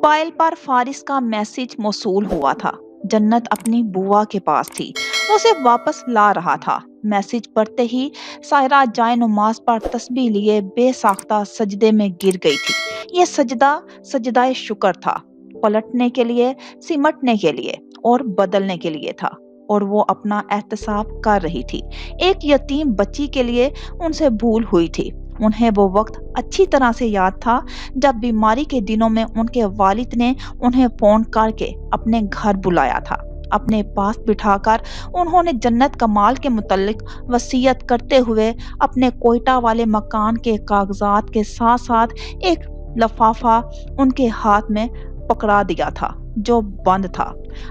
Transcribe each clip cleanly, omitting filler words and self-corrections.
Mobile पर फारिस का message मौसूल हुआ था। जन्नत अपनी बुआ के पास थी, वो उसे वापस ला रहा था। मैसेज पढ़ते ही सायरा जाए नमाज पर तस्बीह लिए बेसाख्ता सजदे में गिर गई थी। ये सजदा सजदाए शुक्र था, पलटने के लिए, सिमटने के लिए और बदलने के लिए था। और वो अपना एहतसाब कर रही थी। एक यतीम बच्ची के लिए उनसे भूल हुई थी। उन्हें वो वक्त अच्छी तरह से याद था जब बीमारी के दिनों में उनके वालिद ने उन्हें फोन करके अपने घर बुलाया था। अपने पास बिठाकर उन्होंने जन्नत कमाल के मुतल्लिक वसीयत करते हुए अपने कोयटा वाले मकान के कागजात के साथ साथ एक लफाफा उनके हाथ में पकड़ा दिया था जो बंद था।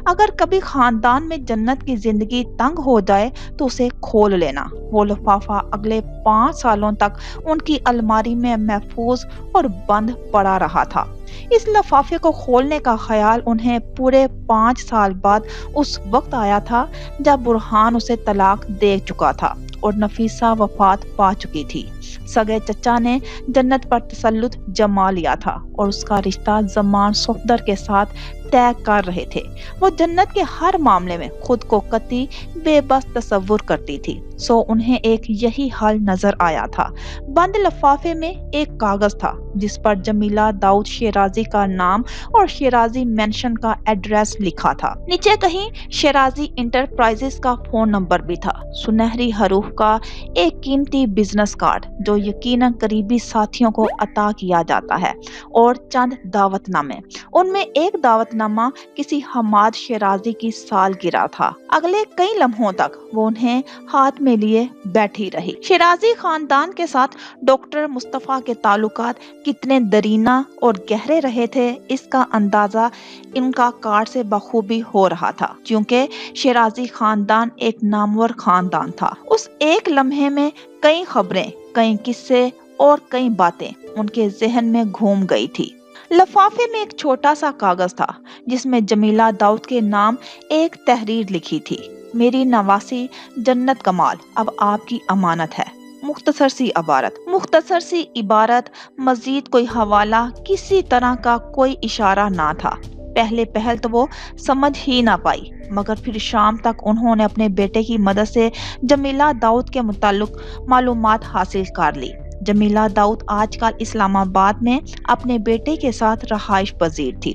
अगर कभी खानदान में जन्नत की जिंदगी तंग हो जाए तो उसे खोल लेना। वो लिफाफा अगले 5 सालों तक उनकी अलमारी में महफूज और बंद पड़ा रहा था। इस लिफाफे को खोलने का ख्याल उन्हें पूरे 5 साल बाद उस वक्त आया था जब बुरहान उसे तलाक दे चुका था और नफीसा वफात पा चुकी थी। सगे चचा ने जन्नत पर तसल्लुत जमा लिया था और उसका रिश्ता जमान सफदर के साथ तय कर रहे थे। वो जन्नत के हर मामले में खुद को कतई बेबस तसव्वुर करती थी, सो उन्हें एक यही हाल नजर आया था। बंद लिफाफे में एक कागज था जिस पर जमीला दाऊद शेराजी का नाम और शेराजी मेंशन का एड्रेस लिखा था। नीचे कहीं शेराजी इंटरप्राइजेस का फोन नंबर भी था। सुनहरी हरूफ का एक कीमती बिजनेस कार्ड जो यकीनन करीबी साथियों को अता किया जाता है और चंद दावतनामे। उनमें एक दावतनामा किसी हमाद शेराजी की सालगिरह था। अगले कई लम्हों तक वो उन्हें हाथ में लिए बैठी रही। शेराजी खानदान के साथ डॉक्टर मुस्तफा के ताल्लुकात कितने दरीना और गहरे रहे थे, इसका अंदाजा इनका कार्ड से बखूबी हो रहा था, क्योंकि शेराजी खानदान एक नामवर खानदान था। उस एक लम्हे में कई खबरें, कई किस्से और कई बातें उनके जहन में घूम गई थी। लिफाफे में एक छोटा सा कागज था जिसमें जमीला दाऊद के नाम एक तहरीर लिखी थी। मेरी नवासी जन्नत कमाल अब आपकी अमानत है। मुख्तसर सी इबारत, मजीद कोई हवाला, किसी तरह का कोई इशारा ना था। पहल तो वो समझ ही ना पाई, मगर फिर शाम तक उन्होंने अपने बेटे की मदद से जमीला दाऊद के मुताल्लिक मालूमात हासिल कर ली। जमीला दाऊद आजकल इस्लामाबाद में अपने बेटे के साथ रहाइश पजीर थी।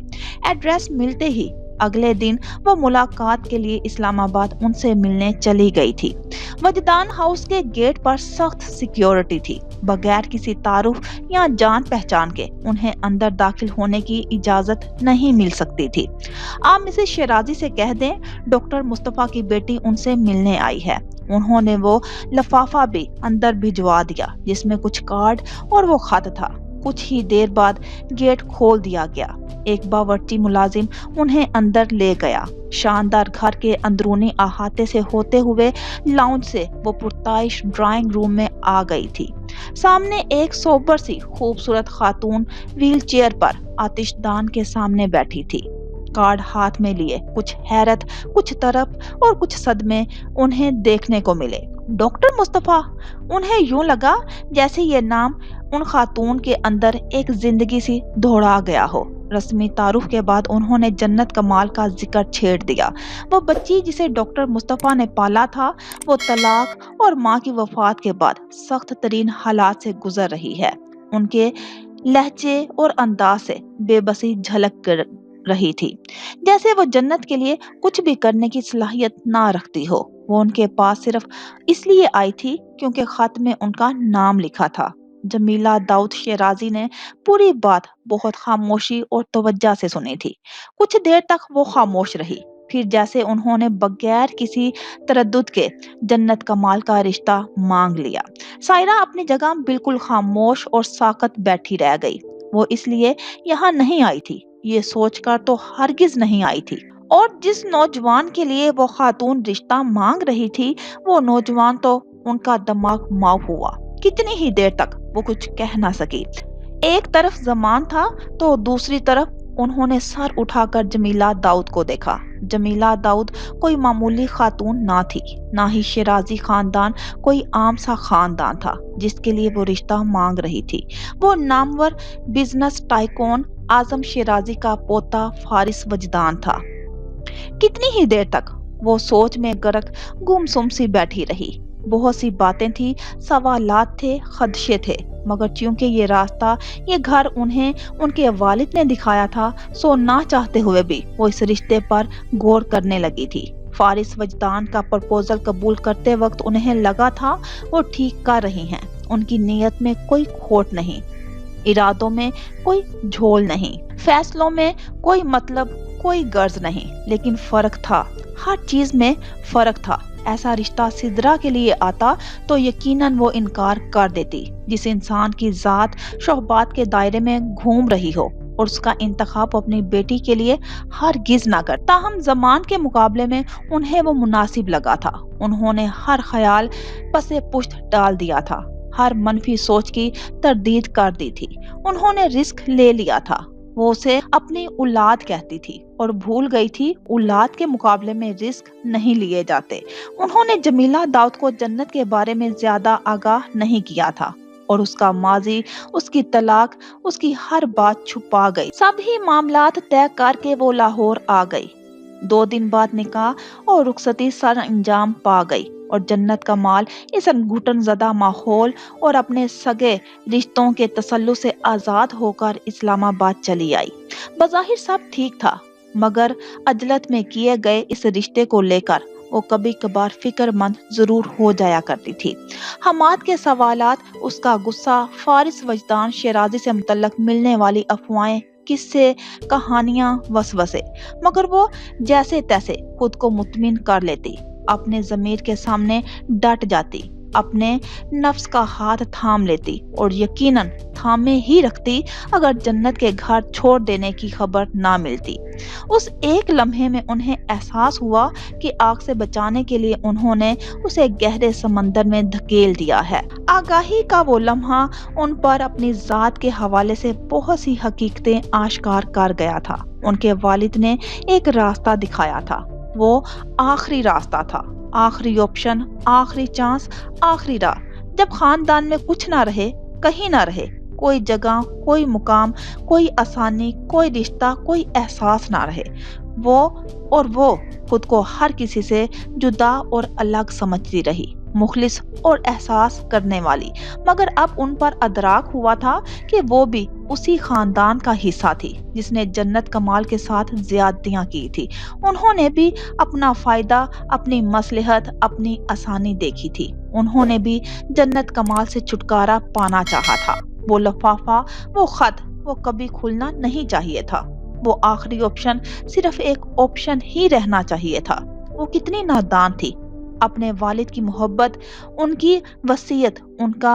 एड्रेस मिलते ही अगले दिन वो मुलाकात के लिए इस्लामाबाद उनसे मिलने चली गई थी। वजदान हाउस के गेट पर सख्त सिक्योरिटी थी। बगैर किसी तारुफ या जान पहचान के उन्हें अंदर दाखिल होने की इजाजत नहीं मिल सकती थी। आप मिसेस शेराजी से कह दें डॉक्टर मुस्तफा की बेटी उनसे मिलने आई है। उन्होंने वो लिफाफा भी अंदर भिजवा दिया जिसमें कुछ कार्ड और वो खत था। कुछ ही देर बाद गेट खोल दिया गया। एक बावर्ची मुलाजिम उन्हें अंदर ले गया। शानदार घर के अंदरूनी अहाते से होते हुए लाउंज से वो पुरताइश ड्राइंग रूम में आ गई थी। सामने एक सोबर सी खूबसूरत खातून व्हील चेयर पर आतिशदान के सामने बैठी थी, कार्ड हाथ में लिए। कुछ हैरत, कुछ तरफ और कुछ सदमे उन्हें देखने को मिले। डॉक्टर मुस्तफा, उन्हें यूं लगा जैसे ये नाम उन खातून के अंदर एक जिंदगी सी दौड़ा गया हो। रस्मी तारुफ के बाद उन्होंने जन्नत कमाल का जिक्र छेड़ दिया। वो बच्ची जिसे डॉक्टर मुस्तफा ने पाला था, वो तलाक और माँ की वफात के बाद सख्त तरीन हालात से गुजर रही है। उनके लहजे और अंदाज से बेबसी झलक कर रही थी, जैसे वो जन्नत के लिए कुछ भी करने की सलाहियत ना रखती हो। वो उनके पास सिर्फ इसलिए आई थी क्योंकि खत में उनका नाम लिखा था। जमीला दाऊद शेराजी ने पूरी बात बहुत खामोशी और तवज्जो से सुनी थी। कुछ देर तक वो खामोश रही, फिर जैसे उन्होंने बगैर किसी तरद्दुद के जन्नत कमाल का रिश्ता मांग लिया। सायरा अपनी जगह बिल्कुल खामोश और साकत बैठी रह गई। वो इसलिए यहाँ नहीं आई थी, ये सोचकर तो हरगिज नहीं आई थी। और जिस नौजवान के लिए वो खातून रिश्ता मांग रही थी, वो नौजवान तो उनका दिमाग माफ हुआ। कितनी ही देर तक वो कुछ कह ना सकी। एक तरफ जमान था तो दूसरी तरफ उन्होंने सर उठाकर जमीला दाऊद को देखा। जमीला दाऊद कोई मामूली खातून ना थी, ना ही शेराजी खानदान कोई आम सा खानदान था जिसके लिए वो रिश्ता मांग रही थी। वो नामवर बिजनेस टाइकून आजम शिराजी का पोता फारिस वजदान था। कितनी ही देर तक वो सोच में गर्क गुमसुम सी बैठी रही। बहुत सी बातें थी, सवालात थे, खदशे थे, मगर चूंकि ये रास्ता, ये घर उन्हें उनके वालिद ने दिखाया था, सो ना चाहते हुए भी वो इस रिश्ते पर गौर करने लगी थी। फारिस वजदान का प्रपोजल कबूल करते वक्त उन्हें लगा था वो ठीक कर रही हैं। उनकी नीयत में कोई खोट नहीं, इरादों में कोई झोल नहीं, फैसलों में कोई मतलब, कोई गर्ज नहीं, लेकिन फर्क था, हर चीज में फर्क था। ऐसा रिश्ता सिदरा के लिए आता तो यकीनन वो इनकार कर देती। जिस इंसान की जात शोहबात के दायरे में घूम रही हो और उसका इंतखाब अपनी बेटी के लिए हरगिज ना कर। ताहम जमान के मुकाबले में उन्हें वो मुनासिब लगा था। उन्होंने हर ख्याल पसे पुश्त डाल दिया था, हर मनफी सोच की तरदीद कर दी थी। उन्होंने रिस्क ले लिया था। वो उसे अपनी औलाद कहती थी और भूल गई थी औलाद के मुकाबले में रिस्क नहीं लिए जाते। उन्होंने जमीला दाऊद को जन्नत के बारे में ज्यादा आगाह नहीं किया था और उसका माजी, उसकी तलाक, उसकी हर बात छुपा गई। सभी मामलात तय करके वो लाहौर आ गई। 2 दिन बाद निकाह और रुखसती सर अंजाम पा गई और जन्नत का माल इस घुटन ज़दा माहौल और अपने सगे रिश्तों के तसल्लुस से आज़ाद होकर इस्लामाबाद चली आई। बज़ाहिर सब ठीक था, मगर अजलत में किए गए इस रिश्ते को लेकर वो कभी कभार फिक्रमंद जरूर हो जाया करती थी। हमाद के सवालात, उसका गुस्सा, फारिस वजदान शिराजी से मुतल्लक मिलने वाली अफवाहें, किस्से, कहानियां, वसवसे, मगर वो जैसे तैसे खुद को मुतमिन कर लेती, अपने ज़मीर के सामने डट जाती, अपने नफ्स का हाथ थाम लेती और यकीनन थामे ही रखती अगर जन्नत के घर छोड़ देने की खबर ना मिलती। उस एक लम्हे में उन्हें एहसास हुआ कि आग से बचाने के लिए उन्होंने उसे गहरे समंदर में धकेल दिया है। आगाही का वो लम्हा उन पर अपनी जात के हवाले से बहुत सी हकीकतें आश्कार कर गया था। उनके वालिद ने एक रास्ता दिखाया था, वो आखिरी रास्ता था, आखिरी ऑप्शन, आखिरी चांस, आखिरी राह। जब खानदान में कुछ ना रहे, कहीं ना रहे, कोई जगह, कोई मुकाम, कोई आसानी, कोई रिश्ता, कोई एहसास ना रहे, वो खुद को हर किसी से जुदा और अलग समझती रही, मुखलिस और एहसास करने वाली। मगर अब उन पर अदराक हुआ था कि वो भी उसी खानदान का हिस्सा थी जिसने जन्नत कमाल के साथ ज्यादतियां की थी। उन्होंने भी अपना फायदा, अपनी मसलहत, अपनी आसानी देखी थी। उन्होंने भी जन्नत कमाल से छुटकारा पाना चाहा था। वो लफाफा, वो खत, वो कभी खुलना नहीं चाहिए था। वो आखिरी ऑप्शन सिर्फ एक ऑप्शन ही रहना चाहिए था। वो कितनी नादान थी, अपने वालिद की मोहब्बत, उनकी वसीयत, उनका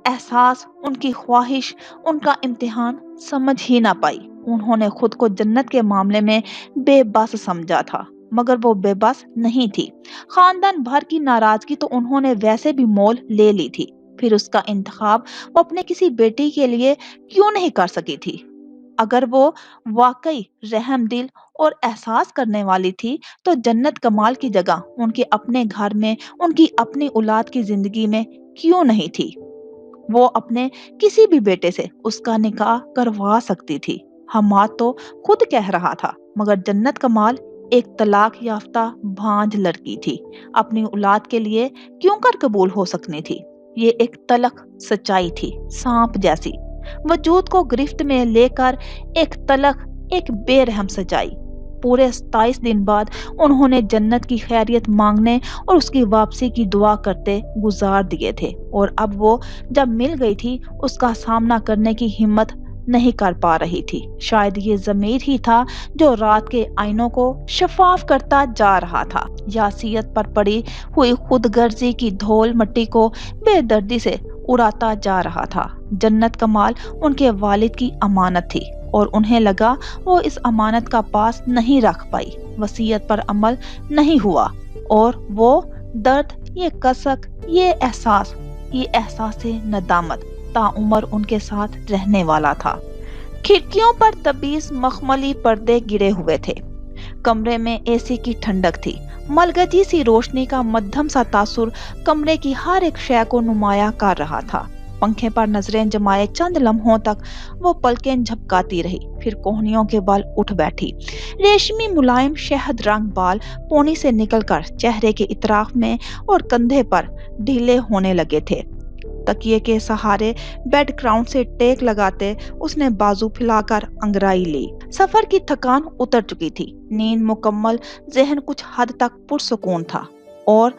एहसास, उनकी ख्वाहिश, उनका इम्तिहान समझ ही ना पाई। उन्होंने खुद को जन्नत के मामले में बेबस समझा था, मगर वो बेबस नहीं थी। खानदान भर की नाराजगी तो उन्होंने वैसे भी मोल ले ली थी, फिर उसका इंतखाब वो अपने किसी बेटी के लिए क्यों नहीं कर सकी थी? अगर वो वाकई रहम दिल और एहसास करने वाली थी तो जन्नत कमाल की जगह उनके अपने घर में, उनकी अपनी औलाद की जिंदगी में क्यों नहीं थी? वो अपने किसी भी बेटे से उसका निकाह करवा सकती थी। हमाद तो खुद कह रहा था, मगर जन्नत कमाल एक तलाक याफ्ता भांज लड़की थी, अपनी औलाद के लिए क्यों कर कबूल हो सकनी थी? ये एक तलख सच्चाई थी, सांप जैसी, वजूद को गिरफ्त में लेकर एक तलख, एक बेरहम सच्चाई। पूरे 27 दिन बाद उन्होंने जन्नत की खैरियत मांगने और उसकी वापसी की दुआ करते गुजार दिए थे, और अब वो जब मिल गई थी उसका सामना करने की हिम्मत नहीं कर पा रही थी। शायद ये ज़मीर ही था जो रात के आईनों को शफाफ करता जा रहा था, यासियत पर पड़ी हुई खुदगर्जी की धूल मिट्टी को बेदर्दी से उड़ाता जा रहा था। जन्नत कमाल उनके वालिद की अमानत थी और उन्हें लगा वो इस अमानत का पास नहीं रख पाई, वसीयत पर अमल नहीं हुआ, और वो दर्द, ये कसक, ये एहसास नदामत ताउमर उनके साथ रहने वाला था। खिड़कियों पर तबीस मखमली पर्दे गिरे हुए थे। कमरे में एसी की ठंडक थी। मलगजी सी रोशनी का मध्यम सा तासुर कमरे की हर एक शय को नुमाया कर रहा था। पंखे पर नजरें जमाए चंद लम्हों तक वो पलकें झपकाती रही, फिर कोहनियों के बल उठ बैठी। रेशमी मुलायम शहद रंग बाल पोनी से निकलकर चेहरे के इतराफ में और कंधे पर ढीले होने लगे थे। तकिए के सहारे बेड क्राउन से टेक लगाते उसने बाजू फैलाकर अंगड़ाई ली। सफर की थकान उतर चुकी थी, नींद मुकम्मल, ज़हन कुछ हद तक पुरसुकून था, और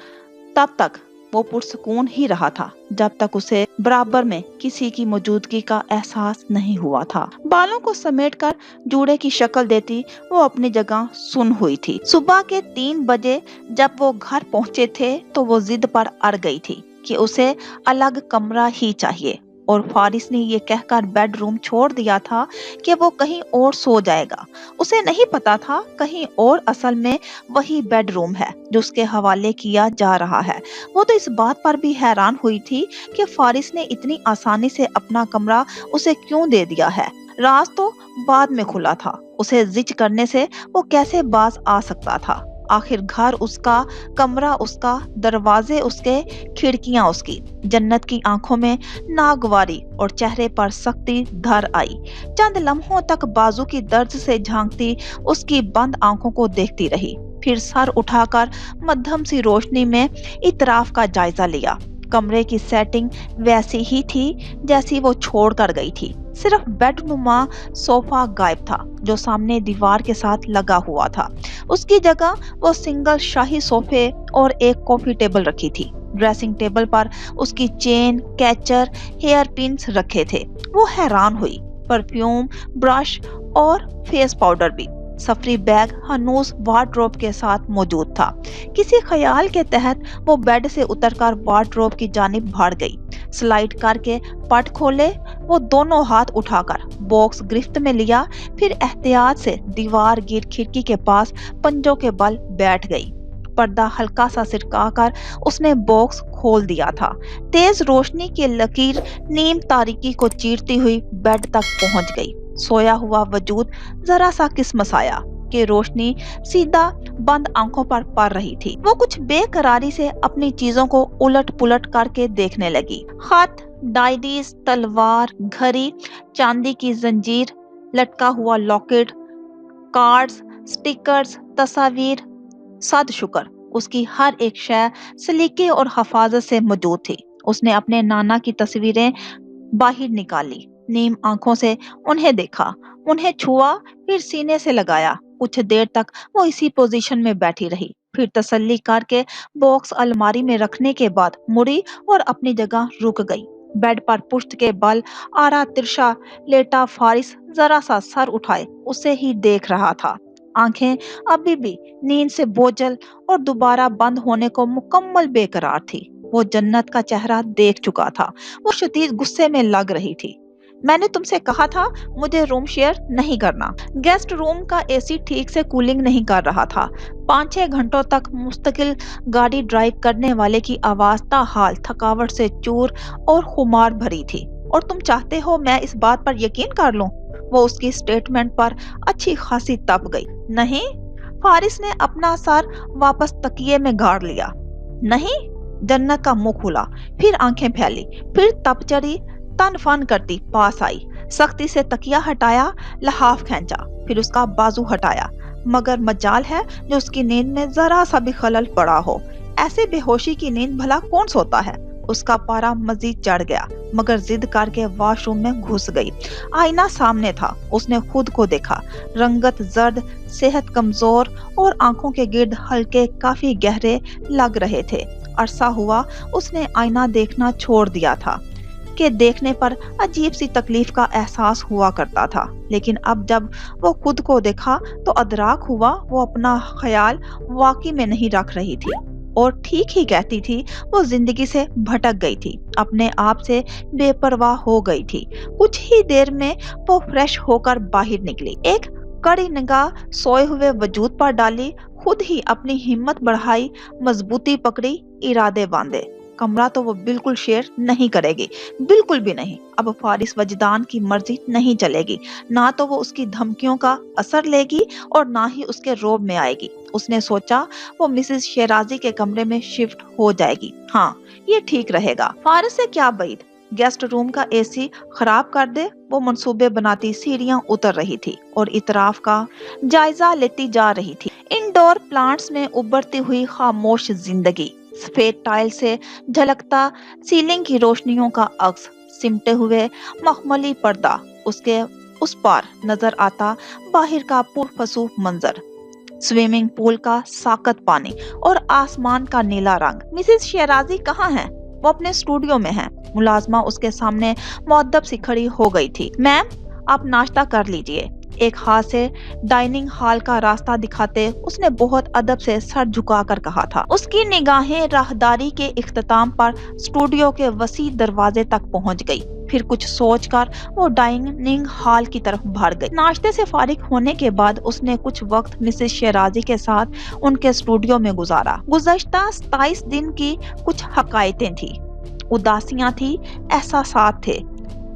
तब तक वो पुरसुकून ही रहा था जब तक उसे बराबर में किसी की मौजूदगी का एहसास नहीं हुआ था। बालों को समेटकर जूड़े की शक्ल देती वो अपनी जगह सुन हुई थी। सुबह के 3 बजे जब वो घर पहुंचे थे तो वो जिद पर अड़ गई थी कि उसे अलग कमरा ही चाहिए, और फारिस ने ये कहकर बेडरूम छोड़ दिया था कि वो कहीं और सो जाएगा। उसे नहीं पता था कहीं और असल में वही बेडरूम है जो उसके हवाले किया जा रहा है। वो तो इस बात पर भी हैरान हुई थी कि फारिस ने इतनी आसानी से अपना कमरा उसे क्यों दे दिया है। राज तो बाद में खुला था, उसे जिद करने से वो कैसे बाज आ सकता था। आखिर घर उसका, कमरा उसका, दरवाजे उसके, खिड़कियां उसकी। जन्नत की आंखों में नागवारी और चेहरे पर सख्ती धर आई। चंद लम्हों तक बाजू की दर्द से झांकती उसकी बंद आंखों को देखती रही, फिर सर उठाकर मध्यम सी रोशनी में इतराफ का जायजा लिया। कमरे की सेटिंग वैसी ही थी जैसी वो छोड़ कर गई थी, सिर्फ बेडनुमा सोफा गायब था जो सामने दीवार के साथ लगा हुआ था। उसकी जगह वो सिंगल शाही सोफे और एक कॉफी टेबल रखी थी। ड्रेसिंग टेबल पर उसकी चेन, कैचर, हेयर पिन्स रखे थे। वो हैरान हुई, परफ्यूम, ब्रश और फेस पाउडर भी। सफरी बैग हनूस वार्डरोब के साथ मौजूद था। किसी ख्याल के तहत वो बेड से उतरकर वार्डरोब की जानिब भाग गई। स्लाइड करके पट खोले, वो दोनों हाथ उठाकर बॉक्स गिरफ्त में लिया, फिर एहतियात से दीवार गिर खिड़की के पास पंजों के बल बैठ गई। पर्दा हल्का सा सिरकाकर उसने बॉक्स खोल दिया था। तेज रोशनी की लकीर नीम तारीकी को चीरती हुई बेड तक पहुंच गई। सोया हुआ वजूद जरा सा किस्मसाया कि रोशनी सीधा बंद आंखों पर पड़ रही थी। वो कुछ बेकरारी से अपनी चीजों को उलट पुलट करके देखने लगी। खत, डायरीज, तलवार, घड़ी, चांदी की जंजीर, लटका हुआ लॉकेट, कार्ड्स, स्टिकर्स, तस्वीर। सद शुक्र, उसकी हर एक शय सलीके और हिफाजत से मौजूद थी। उसने अपने नाना की तस्वीरें बाहर निकाली, नीम आंखों से उन्हें देखा, उन्हें छुआ, फिर सीने से लगाया। कुछ देर तक वो इसी पोजीशन में बैठी रही, फिर तसल्ली करके बॉक्स अलमारी में रखने के बाद मुड़ी और अपनी जगह रुक गई। बेड पर पुश्त के बल आरा तिरछा लेटा फारिस जरा सा सर उठाए उसे ही देख रहा था। आंखें अभी भी नींद से बोझल और दोबारा बंद होने को मुकम्मल बेकरार थी। वो जन्नत का चेहरा देख चुका था। वो शदीद गुस्से में लग रही थी। मैंने तुमसे कहा था मुझे रूम शेयर नहीं करना। गेस्ट रूम का एसी ठीक से कूलिंग नहीं कर रहा था। 5-6 घंटों तक मुस्तकिल गाड़ी ड्राइव करने वाले की आवाज ताहाल थकावट से चूर और खुमार भरी थी। और तुम चाहते हो मैं इस बात पर यकीन कर लूं? वो उसकी स्टेटमेंट पर अच्छी खासी तप गई। नहीं, फारिस ने अपना सर वापस तकिए में गाड़ लिया। नहीं, जन्नत का मुंह खुला, फिर आंखें फैली, फिर तप चढ़ी, तन फन करती पास आई, सख्ती से तकिया हटाया, लहाफ खींचा, फिर उसका बाजू हटाया। मगर मजाल है जो उसकी नींद में जरा सा भी खलल पड़ा हो। ऐसे बेहोशी की नींद भला कौन सोता है? उसका पारा मजीद चढ़ गया, मगर जिद करके वॉशरूम में घुस गई। आईना सामने था, उसने खुद को देखा। रंगत जर्द, सेहत कमजोर और आंखों के गिर्द हल्के काफी गहरे लग रहे थे। अरसा हुआ उसने आईना देखना छोड़ दिया था कि देखने पर अजीब सी तकलीफ का एहसास हुआ करता था, लेकिन अब जब वो खुद को देखा तो अदराक हुआ वो अपना ख्याल वाकई में नहीं रख रही थी, और ठीक ही कहती थी। वो जिंदगी से भटक गई थी, अपने आप से बेपरवाह हो गई थी। कुछ ही देर में वो फ्रेश होकर बाहर निकली, एक कड़ी निगाह सोए हुए वजूद पर डाली, खुद ही अपनी हिम्मत बढ़ाई, मजबूती पकड़ी, इरादे बांधे। कमरा तो वो बिल्कुल शेयर नहीं करेगी, बिल्कुल भी नहीं। अब फारिस वजदान की मर्जी नहीं चलेगी, ना तो वो उसकी धमकियों का असर लेगी और ना ही उसके रोब में आएगी। उसने सोचा वो मिसेस शेराजी के कमरे में शिफ्ट हो जाएगी। हाँ, ये ठीक रहेगा। फारिस से क्या बैद, गेस्ट रूम का एसी खराब कर दे। वो मंसूबे बनाती सीढ़ियां उतर रही थी और इतराफ का जायजा लेती जा रही थी। इंडोर प्लांट्स में उभरती हुई खामोश जिंदगी, सफेद टाइल से झलकता सीलिंग की रोशनियों का अक्स, सिमटे हुए मखमली पर्दा, उसके उस पार नजर आता बाहर का पुरफसू मंजर, स्विमिंग पूल का साकत पानी और आसमान का नीला रंग। मिसेस शेराजी कहाँ हैं? वो अपने स्टूडियो में हैं। मुलाजमा उसके सामने मुअद्दब सी खड़ी हो गई थी। मैम, आप नाश्ता कर लीजिए। एक हाथ से डाइनिंग हॉल का रास्ता दिखाते उसने बहुत अदब से सर झुकाकर कहा था। उसकी निगाहें राहदारी के इख्तिताम पर स्टूडियो के वसी दरवाजे तक पहुंच गई। फिर कुछ सोचकर वो डाइनिंग हॉल की तरफ भाग गई। नाश्ते से फारिग होने के बाद उसने कुछ वक्त मिसेस शेराजी के साथ उनके स्टूडियो में गुजारा। गुज़श्ता 27 दिन की कुछ हकायतें थी, उदासियां थी, एहसासात थे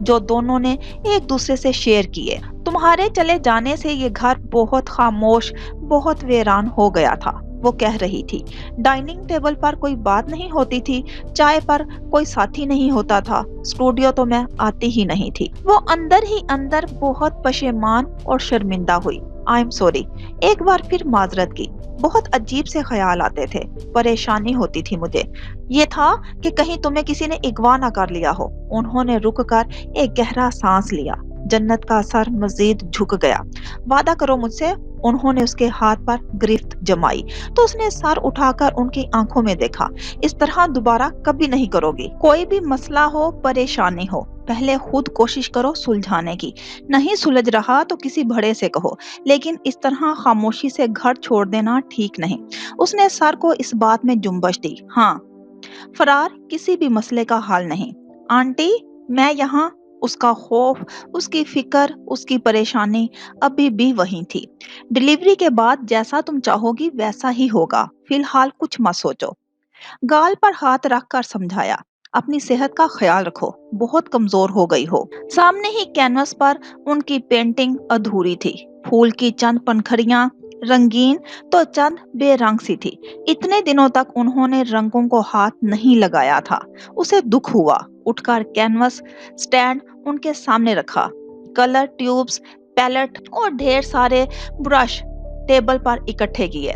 जो दोनों ने एक दूसरे से शेयर किए। तुम्हारे चले जाने से ये घर बहुत खामोश, बहुत वीरान हो गया था, वो कह रही थी। डाइनिंग टेबल पर कोई बात नहीं होती थी, चाय पर कोई साथी नहीं होता था, स्टूडियो तो मैं आती ही नहीं थी। वो अंदर ही अंदर बहुत पशेमान और शर्मिंदा हुई। आई एम सॉरी, एक बार फिर माजरत की। बहुत अजीब से ख्याल आते थे, परेशानी होती थी मुझे। ये था कि कहीं तुम्हें किसी ने अगवा ना कर लिया हो। उन्होंने रुककर एक गहरा सांस लिया। जन्नत का सर मजीद झुक गया। वादा करो मुझसे। उन्होंने उसके हाथ पर गिरफ्त जमाई तो उसने सर उठाकर उनकी आंखों में देखा। इस तरह दोबारा कभी नहीं करोगी। कोई भी मसला हो, परेशानी हो, पहले खुद कोशिश करो सुलझाने की। नहीं सुलझ रहा तो किसी बड़े से कहो, लेकिन इस तरह खामोशी से घर छोड़ देना ठीक नहीं। उसने सर को इस बात में जुम्बश दी। हाँ, फरार किसी भी मसले का हल नहीं। आंटी, मैं यहाँ। उसका खौफ, उसकी फिक्र, उसकी परेशानी अभी भी वही थी। डिलीवरी के बाद जैसा तुम चाहोगी वैसा ही होगा, फिलहाल कुछ मत सोचो। गाल पर हाथ रखकर समझाया। अपनी सेहत का ख्याल रखो, बहुत कमजोर हो गई हो। सामने ही कैनवस पर उनकी पेंटिंग अधूरी थी। फूल की चंद पंखड़ियां रंगीन तो चंद बेरंग सी थी। इतने दिनों तक उन्होंने रंगों को हाथ नहीं लगाया था। उसे दुख हुआ। उठकर कैनवस स्टैंड उनके सामने रखा। कलर ट्यूब्स, पैलेट और ढेर सारे ब्रश टेबल पर इकट्ठे किए।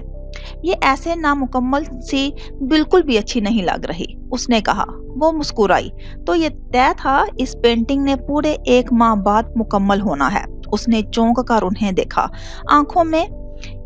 ये ऐसे नामुकम्मल सी बिल्कुल भी अच्छी नहीं लग रही, उसने कहा। वो मुस्कुराई। तो ये तय था, इस पेंटिंग ने पूरे 1 माह बाद मुकम्मल होना है। उसने चौंक कर उन्हें देखा। आंखों में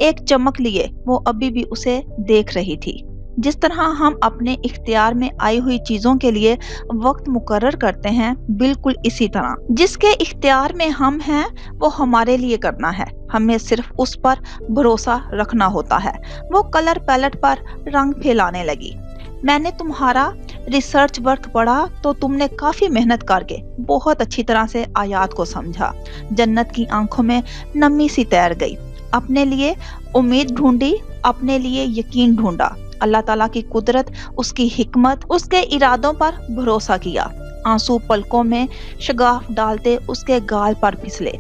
एक चमक लिए वो अभी भी उसे देख रही थी। जिस तरह हम अपने इख्तियार में आई हुई चीजों के लिए वक्त मुकर्रर करते हैं, बिल्कुल इसी तरह जिसके इख्तियार में हम हैं वो हमारे लिए करना है। हमें सिर्फ उस पर भरोसा रखना होता है। वो कलर पैलेट पर रंग फैलाने लगी। मैंने तुम्हारा रिसर्च वर्क पढ़ा तो तुमने काफी मेहनत करके बहुत अच्छी तरह से आयात को समझा। जन्नत की आंखों में नमी सी तैर गई। अपने लिए उम्मीद ढूंढी, अपने लिए यकीन ढूंढा। अल्लाह ताला की कुदरत, उसकी हिकमत, उसके इरादों पर भरोसा किया। आंसू पलकों में शगाफ डालते उसके गाल पर फिसले।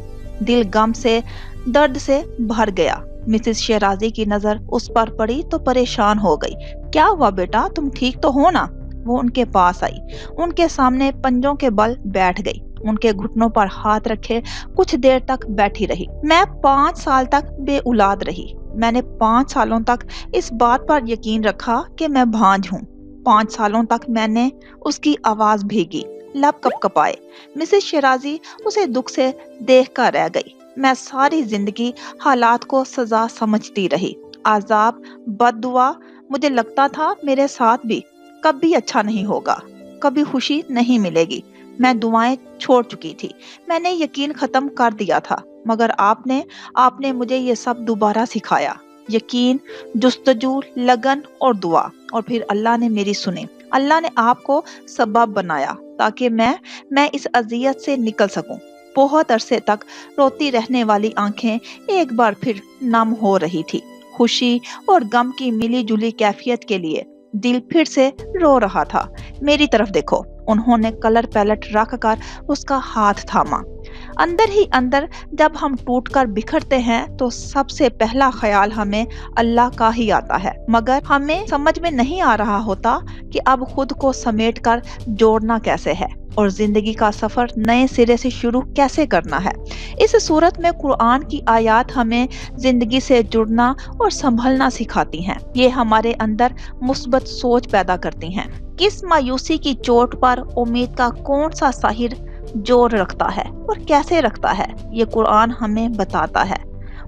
दिल गम से, दर्द से भर गया। मिसेस शेराजी की नजर उस पर पड़ी तो परेशान हो गई। क्या हुआ बेटा, तुम ठीक तो हो ना? वो उनके पास आई, उनके सामने पंजों के बल बैठ गई। उनके घुटनों पर हाथ रखे कुछ देर तक बैठी रही। मैं 5 साल तक बेऔलाद रही। मैंने 5 सालों तक इस बात पर यकीन रखा कि मैं भांज हूँ। 5 सालों तक मैंने उसकी आवाज भीगी, लब कपकपाए। मिसेस शेराजी उसे दुख से देख कर रह गई। मैं सारी जिंदगी हालात को सजा समझती रही, आजाब, बददुआ। मुझे लगता था मेरे साथ भी कभी अच्छा नहीं होगा, कभी खुशी नहीं मिलेगी। मैं दुआएं छोड़ चुकी थी, मैंने यकीन खत्म कर दिया था। मगर आपने मुझे ये सब दोबारा सिखाया। यकीन, जुस्तजू, लगन और दुआ। और फिर अल्लाह ने मेरी सुनी। अल्लाह ने आपको सबब बनाया ताकि मैं इस अजियत से निकल सकूं। बहुत अरसे तक रोती रहने वाली आंखें एक बार फिर नम हो रही थी। खुशी और गम की मिली जुली कैफियत के लिए दिल फिर से रो रहा था। मेरी तरफ देखो। उन्होंने कलर पैलेट रख कर उसका हाथ थामा। अंदर ही अंदर जब हम टूटकर बिखरते हैं तो सबसे पहला ख्याल हमें अल्लाह का ही आता है, मगर हमें समझ में नहीं आ रहा होता कि अब खुद को समेटकर जोड़ना कैसे है और जिंदगी का सफर नए सिरे से शुरू कैसे करना है। इस सूरत में कुरान की आयत हमें जिंदगी से जुड़ना और संभलना सिखाती हैं। ये हमारे अंदर मुस्बत सोच पैदा करती हैं। किस मायूसी की चोट पर उम्मीद का कौन सा साहिर जोर रखता है और कैसे रखता है, ये कुरान हमें बताता है।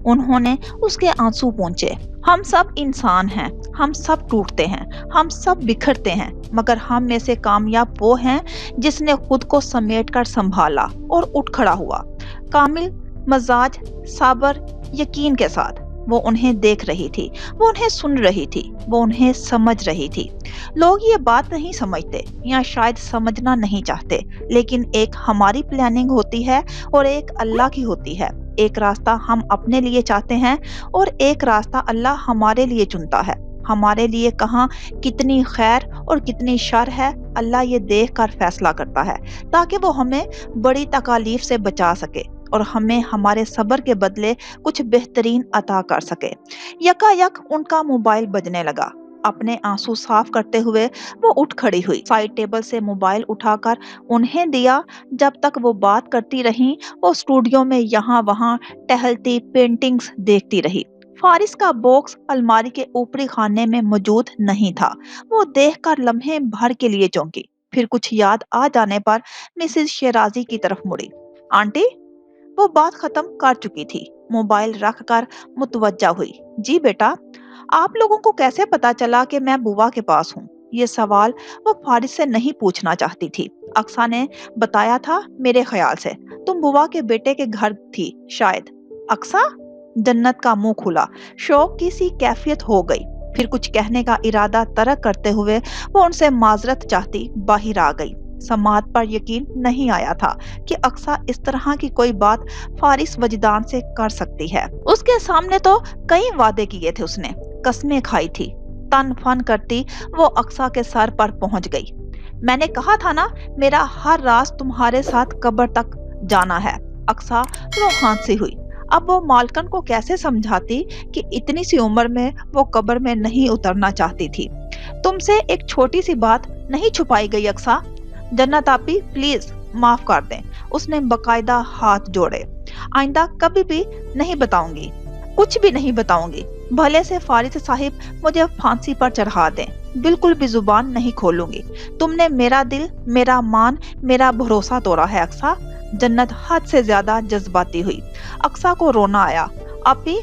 उन्होंने उसके आंसू पोंछे। हम सब इंसान हैं, हम सब टूटते हैं, हम सब बिखरते हैं, मगर हम में से कामयाब वो हैं जिसने खुद को समेटकर संभाला और उठ खड़ा हुआ, कामिल मजाज, साबर, यकीन के साथ। वो उन्हें देख रही थी, वो उन्हें सुन रही थी, वो उन्हें समझ रही थी। लोग ये बात नहीं समझते या शायद समझना नहीं चाहते, लेकिन एक हमारी प्लानिंग होती है और एक अल्लाह की होती है। एक रास्ता हम अपने लिए चाहते हैं और एक रास्ता अल्लाह हमारे लिए चुनता है। हमारे लिए कहाँ कितनी खैर और कितनी शर है, अल्लाह ये देख कर फैसला करता है, ताकि वो हमें बड़ी तकालीफ से बचा सके और हमें हमारे सब्र के बदले कुछ बेहतरीन अता कर सके। यकायक उनका मोबाइल बजने लगा। अपने आंसू साफ करते हुए वो उठ खड़ी हुई, साइड टेबल से मोबाइल उठाकर उन्हें दिया। जब तक वो बात करती रहीं, वो स्टूडियो में यहाँ वहाँ टहलती, पेंटिंग्स देखती रही। फारिस का बॉक्स अलमारी के ऊपरी खाने में मौजूद नहीं था। वो देखकर लम्हे भर के लिए चौंकी, फिर कुछ याद आ जाने पर मिसेस शेराजी की तरफ मुड़ी। आंटी? वो बात खत्म कर चुकी थी, मोबाइल रखकर मुतवज्जा हुई। जी बेटा, आप लोगों को कैसे पता चला कि मैं बुआ के पास हूँ? ये सवाल वो फारिस से नहीं पूछना चाहती थी। अक्सा ने बताया था, मेरे ख्याल से तुम बुआ के बेटे के घर थी शायद। अक्सा? जन्नत का मुंह खुला, शौक की सी कैफियत हो गई। फिर कुछ कहने का इरादा तर्क करते हुए वो उनसे माजरत चाहती बाहर आ गई। समात पर यकीन नहीं आया था कि अक्सा इस तरह की कोई बात फारिस वजदान से कर सकती है। उसके सामने तो कई वादे किए थे, उसने कस्में खाई थी। तन फन करती वो अक्सा के सर पर पहुंच गई। मैंने कहा था ना, मेरा हर राज तुम्हारे साथ कब्र तक जाना है। अक्सा रोहान सी हुई। अब वो मालकन को कैसे समझाती कि इतनी सी उम्र में वो कब्र में नहीं उतरना चाहती थी। तुमसे एक छोटी सी बात नहीं छुपाई गई अक्सा? जन्नत आपी, प्लीज माफ कर दें। उसने बकायदा हाथ जोड़े। आइंदा कभी भी नहीं बताऊंगी, कुछ भी नहीं बताऊंगी। भले से फारिस साहिब मुझे फांसी पर चढ़ा दें, बिल्कुल भी जुबान नहीं खोलूंगी। तुमने मेरा दिल, मेरा मान, मेरा भरोसा तोड़ा है अक्सा। जन्नत हद से ज्यादा जज्बाती हुई। अक्सा को रोना आया। आपी,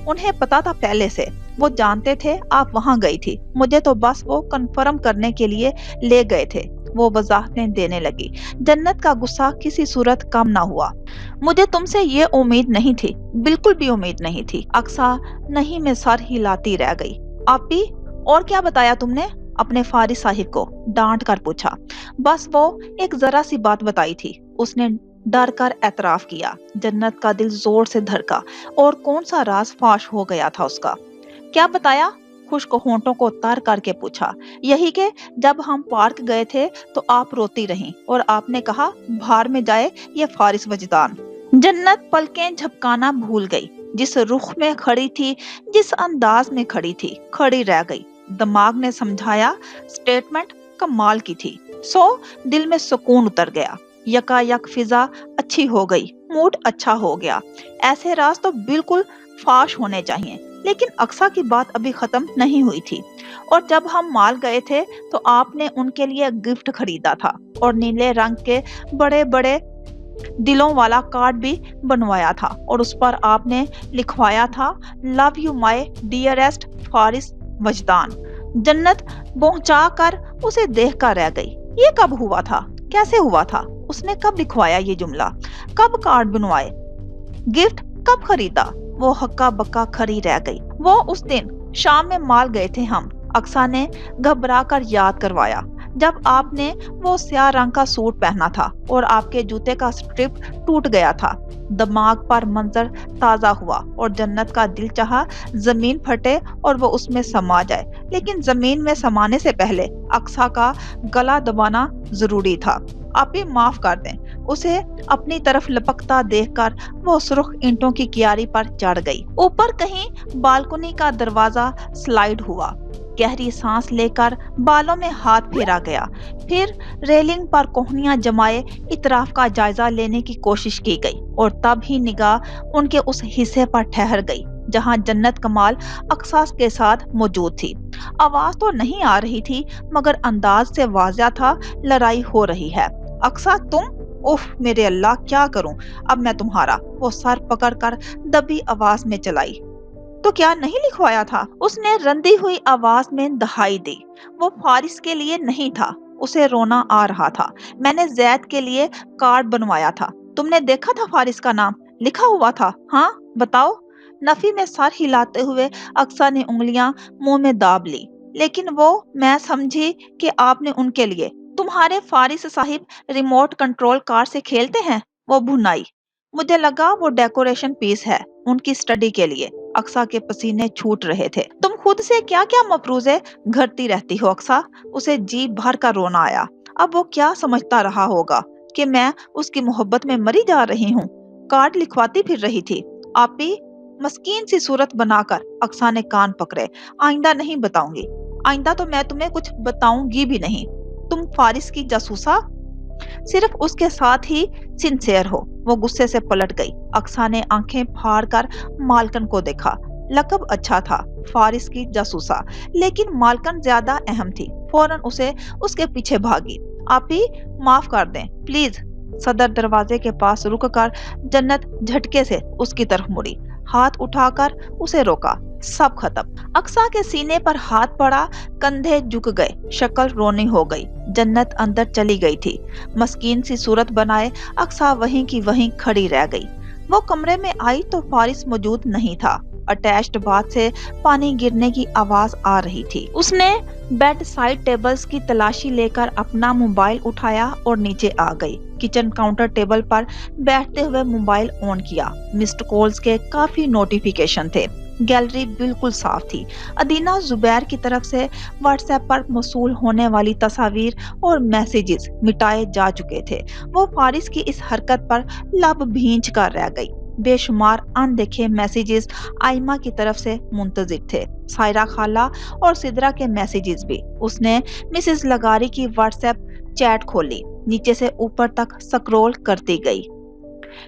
उन्हें पता था पहले से, वो जानते थे आप वहां गई थी। मुझे तो बस वो कंफर्म करने के लिए ले गए थे। वो वजाहतें देने लगी। जन्नत का गुस्सा किसी सूरत कम ना हुआ। मुझे तुमसे ये उम्मीद नहीं थी, बिल्कुल भी उम्मीद नहीं थी। अक्सा नहीं में सर हिलाती रह गई। आपी, और क्या बताया तुमने? अपने फारिस साहिब को डांट कर पूछा। बस वो एक जरा सी बात बताई थी, उसने डर कर एतराफ किया। जन्नत का दिल जोर से धड़का। और कौन सा राज फाश हो गया था उसका? क्या बताया? खुश्क होंठों को तर करके पूछा। यही कि जब हम पार्क गए थे तो आप रोती रहीं और आपने कहा, भार में जाए ये फारिस वजदान। जन्नत पलकें झपकाना भूल गई। जिस रुख में खड़ी थी, जिस अंदाज में खड़ी थी, खड़ी रह गई। दिमाग ने समझाया, स्टेटमेंट कमाल की थी। सो दिल में सुकून उतर गया। यकायक फिजा अच्छी हो गई, मूड अच्छा हो गया। ऐसे राज तो बिल्कुल फाश होने चाहिए। लेकिन अक्सा की बात अभी खत्म नहीं हुई थी। और जब हम मॉल गए थे तो आपने उनके लिए गिफ्ट खरीदा था और नीले रंग के बड़े बड़े दिलों वाला कार्ड भी बनवाया था और उस पर आपने लिखवाया था, love you my dearest Faris Wajdan. जन्नत पहुंचा कर उसे देख कर रह गई। ये कब हुआ था? कैसे हुआ था? उसने कब लिखवाया ये जुमला? कब कार्ड बनवाए? गिफ्ट कब खरीदा? वो हक्का बक्का खड़ी रह गई। वो उस दिन शाम में मॉल गए थे हम। अक्सा ने घबरा कर याद करवाया, जब आपने वो स्याह रंग का सूट पहना था और आपके जूते का स्ट्रिप टूट गया था। दिमाग पर मंजर ताजा हुआ और जन्नत का दिल चाहा जमीन फटे और वो उसमें समा जाए, लेकिन जमीन में समाने से पहले अक्सा का गला दबाना जरूरी था। आप ही माफ कर दें, उसे अपनी तरफ लपकता देखकर वो सुर्ख ईंटों की क्यारी पर चढ़ गई। ऊपर कहीं बालकनी का दरवाजा स्लाइड हुआ। गहरी सांस लेकर बालों में हाथ फेरा गया। फिर रेलिंग पर कोहनियां जमाए इतराफ का जायजा लेने की कोशिश की गई और तब ही निगाह उनके उस हिस्से पर ठहर गई जहां जन्नत कमाल अक्सास के साथ मौजूद थी। आवाज तो नहीं आ रही थी मगर अंदाज से वाज़िह था लड़ाई हो रही है। अक्सा तुम? उफ मेरे अल्लाह क्या करूं अब मैं तुम्हारा। वो सर पकड़कर दबी आवाज में चलाई। तो क्या नहीं लिखवाया था? उसने रंधी हुई आवाज में दहाई दी। वो फारिस के लिए नहीं था, उसे रोना आ रहा था। मैंने जैद के लिए कार्ड बनवाया था। तुमने देखा था फारिस का नाम लिखा हुआ था? हाँ बताओ। नफी में सर हिलाते हुए अक्सा ने उंगलियां मुंह में दाब ली। लेकिन वो मैं समझी कि आपने उनके लिए। तुम्हारे Faris Sahib remote control car से खेलते हैं? वो भुनाई। मुझे लगा वो डेकोरेशन पीस है उनकी स्टडी के लिए। अक्सा के पसीने छूट रहे थे। तुम खुद से क्या क्या मफरूजे घड़ती रहती हो अक्सा। उसे जी भर का रोना आया। अब वो क्या समझता रहा होगा कि मैं उसकी मोहब्बत में मरी जा रही हूँ। कार्ड लिखवाती फिर रही थी। आपी मस्कीन सी सूरत बनाकर अक्सा ने कान पकड़े। आइंदा नहीं बताऊंगी। आइंदा तो मैं तुम्हें कुछ बताऊंगी भी नहीं। तुम फारिस की जासूसा सिर्फ उसके साथ ही सिंसियर हो। वो गुस्से से पलट गई। अक्सा ने आंखें फाड़कर मालकन को देखा। लकब अच्छा था फारिस की जासूसा, लेकिन मालकन ज्यादा अहम थी। फौरन उसे उसके पीछे भागी। आप ही माफ कर दें प्लीज। सदर दरवाजे के पास रुककर जन्नत झटके से उसकी तरफ मुड़ी। हाथ उठाकर उसे रोका। सब खत्म। अक्सा के सीने पर हाथ पड़ा, कंधे झुक गए, शक्ल रोनी हो गई। जन्नत अंदर चली गई थी। मस्कीन सी सूरत बनाए अक्सा वहीं की वहीं खड़ी रह गई। वो कमरे में आई तो फारिस मौजूद नहीं था। अटैच्ड बाथ से पानी गिरने की आवाज आ रही थी। उसने बेड साइड टेबल्स की तलाशी लेकर अपना मोबाइल उठाया और नीचे आ गई। किचन काउंटर टेबल पर बैठते हुए मोबाइल ऑन किया। मिस्ड कॉल्स के काफी नोटिफिकेशन थे। गैलरी बिल्कुल साफ थी। अदीना जुबैर की तरफ से व्हाट्सएप पर मौसूल होने वाली तस्वीर और मैसेजेस मिटाए जा चुके थे। वो फारिस की इस हरकत पर लब भींच कर रह गई। बेशुमार अनदेखे मैसेजेस आइमा की तरफ से मुंतजिर थे। सायरा खाला और सिद्रा के मैसेजेस भी। उसने मिसेस लगारी की व्हाट्सएप चैट खोली। नीचे से ऊपर तक स्क्रॉल करती गई।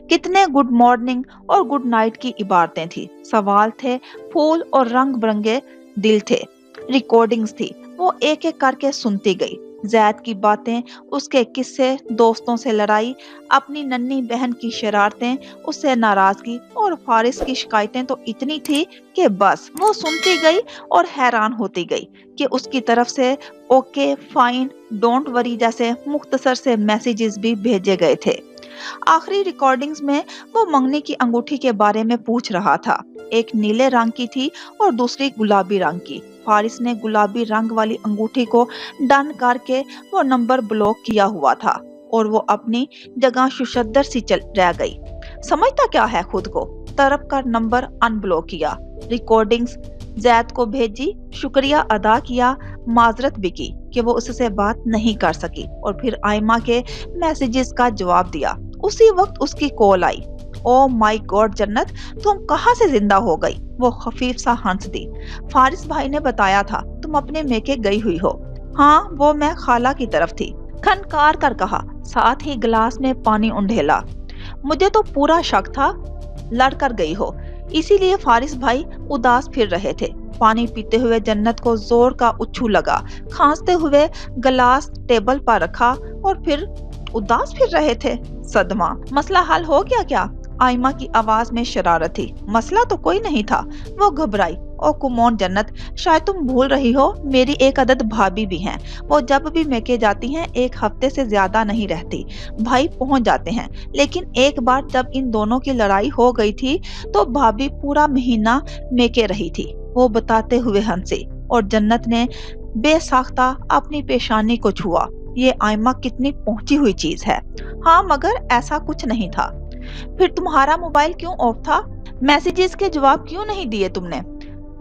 कितने गुड मॉर्निंग और गुड नाइट की इबारतें थी। सवाल थे, फूल और रंग बिरंगे दिल थे। रिकॉर्डिंग्स थी। वो एक एक करके सुनती गई। जैद की बातें, उसके किस्से, दोस्तों से लड़ाई, अपनी नन्ही बहन की शरारतें, उससे नाराजगी और फारिस की शिकायतें तो इतनी थी कि बस वो सुनती गई और हैरान होती गई कि उसकी तरफ से ओके, फाइन, डोंट वरी जैसे मुख्तसर से मैसेजेस भी भेजे गए थे। आखिरी रिकॉर्डिंग्स में वो मंगनी की अंगूठी के बारे में पूछ रहा था। एक नीले रंग की थी और दूसरी गुलाबी रंग की। फारिस ने गुलाबी रंग वाली अंगूठी को डन करके वो नंबर ब्लॉक किया हुआ था और वो अपनी जगह शुशद्दर सी चल रह गई। समझता क्या है खुद को। तरफ कर नंबर अनब्लॉक किया। रिकॉर्डिंग्स जैद को भेजी, शुक्रिया अदा किया, माजरत भी की कि वो उससे बात नहीं कर सकी और फिर आयमा के मैसेजेस का जवाब दिया। उसी वक्त उसकी call I. Oh my God जन्नत, तुम कहाँ से जिंदा हो गई? वो खफीफ सा हंस दी। फारिस भाई ने बताया था तुम अपने मेके गई हुई हो। हाँ, वो मैं खाला की तरफ थी, खनकार कर कहा, साथ ही गिलास में पानी उंडेला। मुझे तो पूरा शक था लड़ कर गई हो, इसीलिए फारिस भाई उदास फिर रहे थे। पानी पीते हुए जन्नत को जोर का उच्छू लगा। खांसते हुए गिलास टेबल पर रखा और फिर उदास फिर रहे थे। सदमा। मसला हल हो गया क्या? आयमा की आवाज में शरारत थी। मसला तो कोई नहीं था। वो घबराई। ओ कुमोन जन्नत, शायद तुम भूल रही हो मेरी एक अदद भाभी भी हैं। वो जब भी मेके जाती हैं एक हफ्ते से ज्यादा नहीं रहती। भाई पहुंच जाते हैं, लेकिन एक बार जब इन दोनों की लड़ाई हो गई थी तो भाभी पूरा महीना मेके रही थी। वो बताते हुए हंसी और जन्नत ने बेसाख्ता अपनी पेशानी को छुआ। ये आयमा कितनी पहुंची हुई चीज है। हाँ, मगर ऐसा कुछ नहीं था। फिर तुम्हारा मोबाइल क्यों ऑफ था? मैसेजेस के जवाब क्यों नहीं दिए तुमने?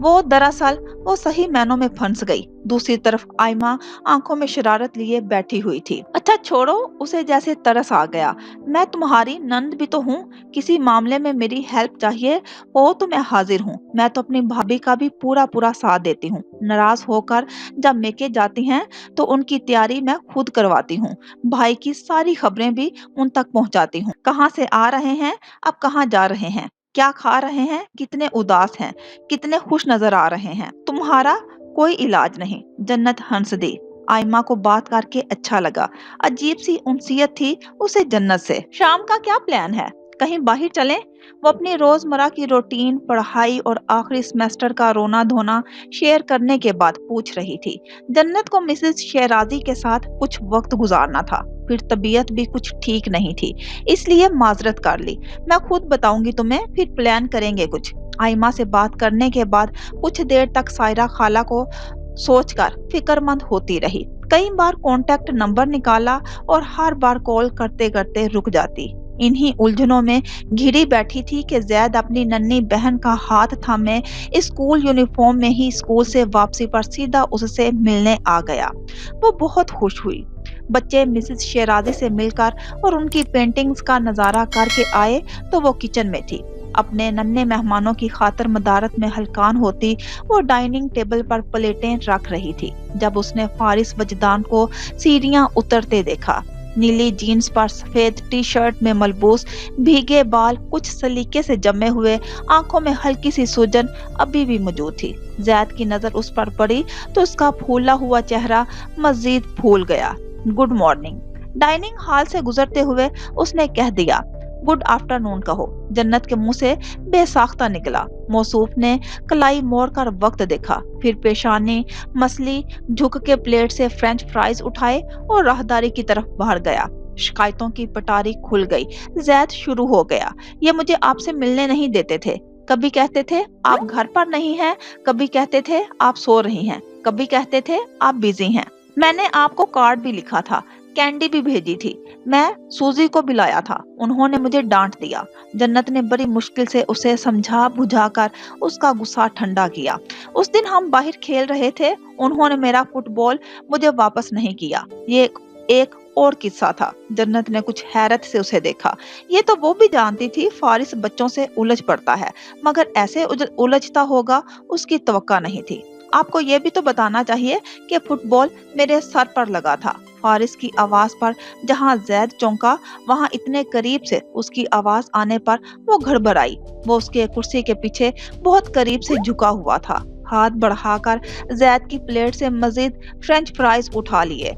वो दरअसल वो सही मायनों में फंस गई। दूसरी तरफ आयमा आंखों में शरारत लिए बैठी हुई थी। अच्छा छोड़ो, उसे जैसे तरस आ गया। मैं तुम्हारी नंद भी तो हूँ, किसी मामले में मेरी हेल्प चाहिए हो तो मैं हाजिर हूँ। मैं तो अपनी भाभी का भी पूरा पूरा साथ देती हूँ। नाराज होकर जब मेके जाती हैं तो उनकी तैयारी मैं खुद करवाती हूँ। भाई की सारी खबरें भी उन तक पहुँचाती हूँ। कहाँ से आ रहे हैं, अब कहाँ जा रहे हैं, क्या खा रहे हैं, कितने उदास हैं, कितने खुश नजर आ रहे हैं। तुम्हारा कोई इलाज नहीं। जन्नत हंस दी। आयमा को बात करके अच्छा लगा। अजीब सी उनसीयत थी उसे जन्नत से। शाम का क्या प्लान है, कहीं बाहर चलें? वो अपनी रोजमर्रा की रूटीन, पढ़ाई और आखिरी सेमेस्टर का रोना धोना शेयर करने के बाद पूछ रही थी। जन्नत को मिसेस शेराजी के साथ कुछ वक्त गुजारना था, फिर तबीयत भी कुछ ठीक नहीं थी, इसलिए माजरत कर ली। मैं खुद बताऊंगी तुम्हें, फिर प्लान करेंगे कुछ। आयमा से बात करने के बाद कुछ देर तक सायरा खाला को सोचकर फिक्रमंद होती रही। कई बार कॉन्टेक्ट नंबर निकाला और हर बार कॉल करते करते रुक जाती। इन्हीं उलझनों में घिरी बैठी थी कि जैद अपनी नन्ही बहन का हाथ थामे स्कूल यूनिफॉर्म में ही स्कूल से वापसी पर सीधा उससे मिलने आ गया। वो बहुत खुश हुई। बच्चे मिसेस शेराजी से मिलकर और उनकी पेंटिंग्स का नजारा करके आए तो वो किचन में थी। अपने नन्हे मेहमानों की खातर मदारत में हलकान होती वो डाइनिंग टेबल पर प्लेटें रख रही थी जब उसने फारिस वजदान को सीढ़ियां उतरते देखा। नीली जीन्स पर सफेद टी शर्ट में मलबूस भीगे बाल कुछ सलीके से जमे हुए, आंखों में हल्की सी सूजन अभी भी मौजूद थी। जैद की नजर उस पर पड़ी तो उसका फूला हुआ चेहरा मजीद फूल गया। Good morning. डाइनिंग हॉल से गुजरते हुए उसने कह दिया। गुड आफ्टरनून कहो। जन्नत के मुंह से बेसाख्ता निकला। मौसूफ ने कलाई मोड़ कर वक्त देखा, फिर पेशानी मसली झुक के प्लेट से फ्रेंच फ्राइज उठाए और राहदारी की तरफ बाहर गया। शिकायतों की पटारी खुल गई। जैद शुरू हो गया। ये मुझे आपसे मिलने नहीं देते थे। कभी कहते थे आप घर पर नहीं हैं, कभी कहते थे आप सो रही हैं, कभी कहते थे आप बिजी हैं। मैंने आपको कार्ड भी लिखा था, कैंडी भी भेजी थी। मैं सूजी को भी लाया था, उन्होंने मुझे डांट दिया। जन्नत ने बड़ी मुश्किल से उसे समझा बुझाकर उसका गुस्सा ठंडा किया। उस दिन हम बाहर खेल रहे थे, उन्होंने मेरा फुटबॉल मुझे वापस नहीं किया। ये एक और किस्सा था। जन्नत ने कुछ हैरत से उसे देखा। ये तो वो भी जानती थी फारिस बच्चों से उलझ पड़ता है, मगर ऐसे उलझता होगा उसकी तवक्का नहीं थी। आपको ये भी तो बताना चाहिए कि फुटबॉल मेरे सर पर लगा था। फारिस की आवाज पर जहां जैद चौंका, वहां इतने करीब से उसकी आवाज आने पर वो घड़बड़ाई। वो उसके कुर्सी के पीछे बहुत करीब से झुका हुआ था। हाथ बढ़ाकर जैद की प्लेट से मजीद फ्रेंच फ्राइज उठा लिए।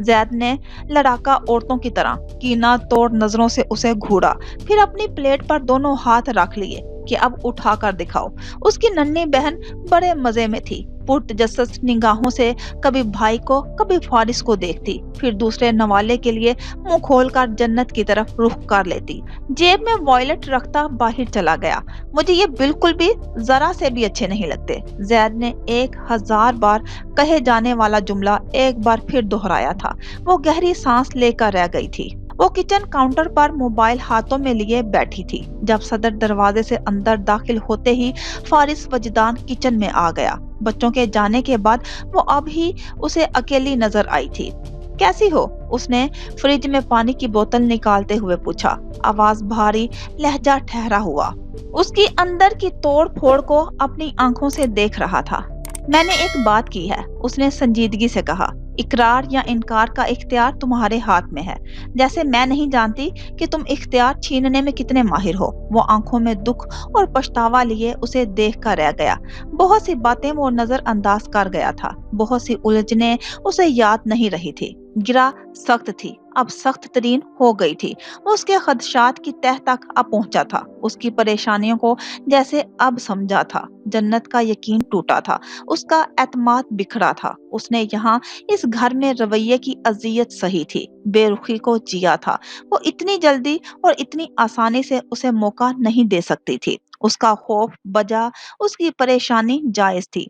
जैद ने लड़ाका औरतों की तरह कीना तोड़ नजरों से उसे घूरा, फिर अपनी प्लेट पर दोनों हाथ रख लिए कि अब उठा कर दिखाओ। उसकी नन्ही बहन बड़े मजे में थी। पुरतजस्सस निगाहों से कभी भाई को कभी फारिस को देखती, फिर दूसरे नवाले के लिए मुंह खोलकर जन्नत की तरफ रुख कर लेती। जेब में वॉयलेट रखता बाहर चला गया। मुझे ये बिल्कुल भी जरा से भी अच्छे नहीं लगते। जैद ने 1000 बार कहे जाने वाला जुमला एक बार फिर दोहराया था। वो गहरी सांस लेकर रह गई थी। वो किचन काउंटर पर मोबाइल हाथों में लिए बैठी थी जब सदर दरवाजे से अंदर दाखिल होते ही फारिस वजदान किचन में आ गया। बच्चों के जाने के बाद वो अब ही उसे अकेली नजर आई थी। कैसी हो? उसने फ्रिज में पानी की बोतल निकालते हुए पूछा। आवाज भारी, लहजा ठहरा हुआ। उसकी अंदर की तोड़ फोड़ को अपनी आंखों से देख रहा था। मैंने एक बात की है, उसने संजीदगी से कहा। इकरार या इनकार का इख्तियार तुम्हारे हाथ में है। जैसे मैं नहीं जानती कि तुम इख्तियार छीनने में कितने माहिर हो। वो आंखों में दुख और पछतावा लिए उसे देख कर रह गया। बहुत सी बातें वो नजरअंदाज कर गया था, बहुत सी उलझने उसे याद नहीं रही थी। गिरा सख्त थी, अब सख्त तरीन हो गई थी। उसके खदशात की तह तक अब पहुंचा था। उसकी परेशानियों को जैसे अब समझा था। जन्नत का यकीन टूटा था, उसका एतमाद बिखरा था। उसने यहाँ इस घर में रवैये की अजियत सही थी, बेरुखी को जिया था। वो इतनी जल्दी और इतनी आसानी से उसे मौका नहीं दे सकती थी। उसका खौफ बजा, उसकी परेशानी जायज थी।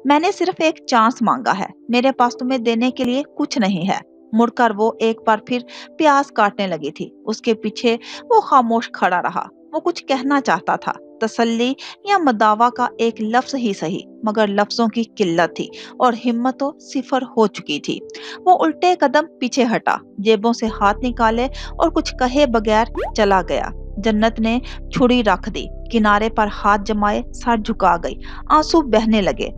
मैंने सिर्फ एक चांस मांगा है, मेरे पास तुम्हें देने के लिए कुछ नहीं है। मुड़कर वो एक बार फिर प्याज काटने लगी थी। उसके पीछे वो खामोश खड़ा रहा। वो कुछ कहना चाहता था, तसल्ली या मदावा का एक लफ्ज ही सही, मगर लफ्जों की किल्लत थी और हिम्मत तो सिफर हो चुकी थी। वो उल्टे कदम पीछे हटा, जेबों से हाथ निकाले और कुछ कहे बगैर चला गया। जन्नत ने छुरी रख दी, किनारे पर हाथ जमाए, सर झुका गई, आंसू बहने लगे।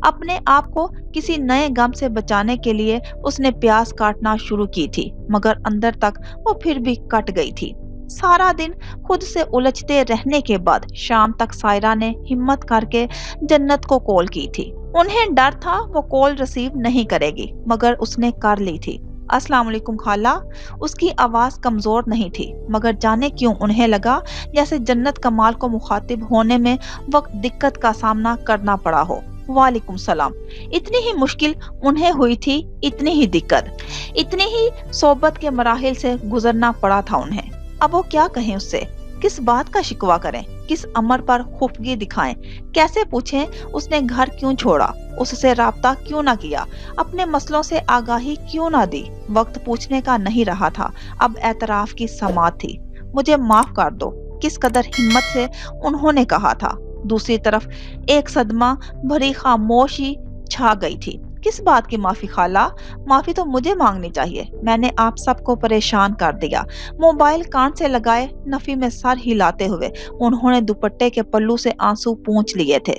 अपने आप को किसी नए गम से बचाने के लिए उसने प्याज काटना शुरू की थी, मगर अंदर तक वो फिर भी कट गई थी। सारा दिन खुद से उलझते रहने के बाद शाम तक सायरा ने हिम्मत करके जन्नत को कॉल की थी। उन्हें डर था वो कॉल रिसीव नहीं करेगी, मगर उसने कर ली थी। अस्सलाम वालेकुम खाला। उसकी आवाज कमजोर नहीं थी, मगर जाने क्यों उन्हें लगा जैसे जन्नत कमाल को मुखातिब होने में वक्त दिक्कत का सामना करना पड़ा हो। वालेकुम सलाम। इतनी ही मुश्किल उन्हें हुई थी, इतनी ही दिक्कत, इतनी ही सोबत के मराहिल से गुजरना पड़ा था उन्हें। अब वो क्या कहें उससे, किस बात का शिकवा करें, किस अमर पर खुफगी दिखाएं, कैसे पूछें उसने घर क्यों छोड़ा, उससे राब्ता क्यों ना किया, अपने मसलों से आगाही क्यों ना दी। वक्त पूछने का नहीं रहा था, अब एतराफ की समात थी। मुझे माफ कर दो, किस कदर हिम्मत से उन्होंने कहा था। दूसरी तरफ एक सदमा भरी खामोशी छा गई थी। किस बात की माफी खाला? माफी तो मुझे मांगनी चाहिए, मैंने आप सबको परेशान कर दिया। मोबाइल कान से लगाए नफी में सर हिलाते हुए उन्होंने दुपट्टे के पल्लू से आंसू पोंछ लिए थे।